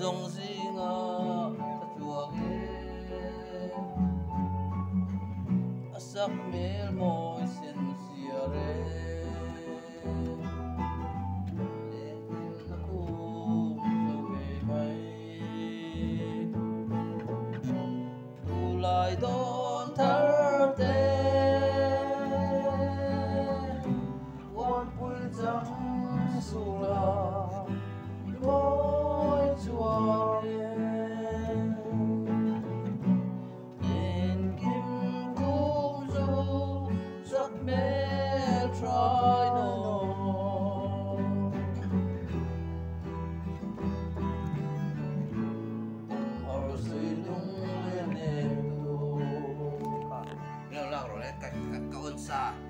dòng zinga ta chuange asak mel moi sen siare letil na ku zoe mai tulai don tharte wan pul jang sula moi chuare en kim kum zo sak mel try no har sei lung le ne do ka lo la rồi đấy cả ôn sa